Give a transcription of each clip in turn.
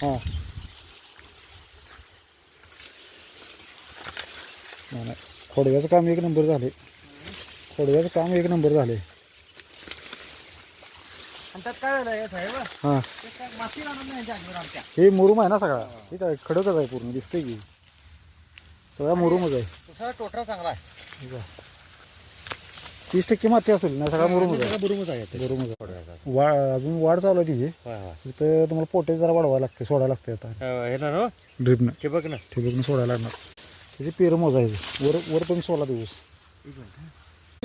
हां नाही खोडव्याचं काम एक नंबर झाले. खोडव्याचं काम एक नंबर झाले. आणि त्यात काय झालं साहेब हां ते काय माती राहणार नाही यांच्या आमच्या. हे मुरुम आहे ना सगळा. हे काय खडकच आहे पूर्ण दिसतंय की सगळा मुरुमच आहे. दुसरा टोटरा चांगला आहे. 30% माती असेल ना सगळा मुरुमच आहे. बुरुमच आहे मुरुमच आहे. अजून वाढ चालू आहे तिची. तिथं तुम्हाला पोटे जरा वाढवायला लागते सोडायला लागते आता हे ना नो ड्रिपनं ठिबक ना ठिबकनं सोडायला लागणार. त्याची पेरं मोजायची वर पण 16 दिवस.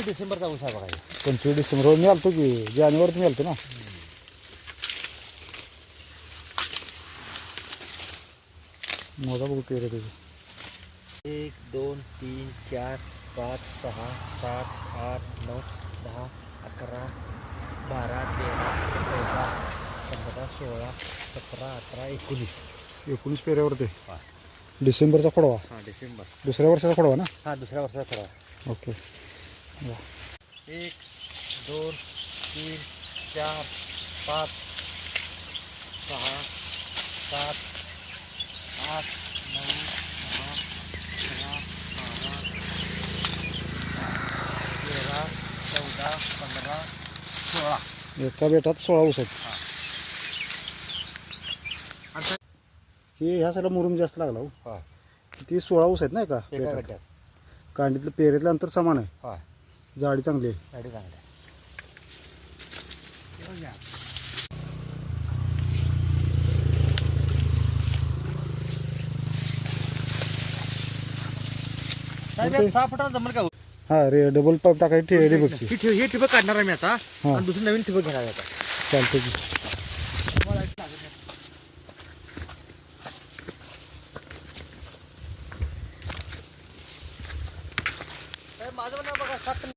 डिसेंबरचा ऊस आहे बघा. 25 डिसेंबर मी आलतो की जानेवारीत मी आलतो ना. मोजा बघू पेरं त्याची. 1 2 3 4 5 6 7 8 9 10 11 12 13 14 15 16 17 18 19 19 पेऱ्यावरती डिसेंबरचा खोडवा. हां डिसेंबर दुसऱ्या वर्षाचा खोडवा ना. हां दुसऱ्या वर्षाचा खरा. ओके 1 2 3 4 5 6 7 8 9 10 11 12 13 14 15 16. एका बेटात 16 ऊस आहेत. हे ह्या साला मुरुम जास्त लागला हो. हां किती 16 ऊस आहेत ना एका एका बेटात. गड्ड्यात. कांडीतलं पेरेतलं अंतर समान आहे. हां जाडी चांगली आहे. गाडी चांगली आहे. साहेब एक 6 फुटाला जमल का? हां रे डबल पाईप टाकायची ठिबकची. हे ठिबक काढणार आहे मी आता हां. आणि दुसरी नवीन ठिबक घेणार आहे आता. चालतं की. साहेब माझं म्हणणं बघा 7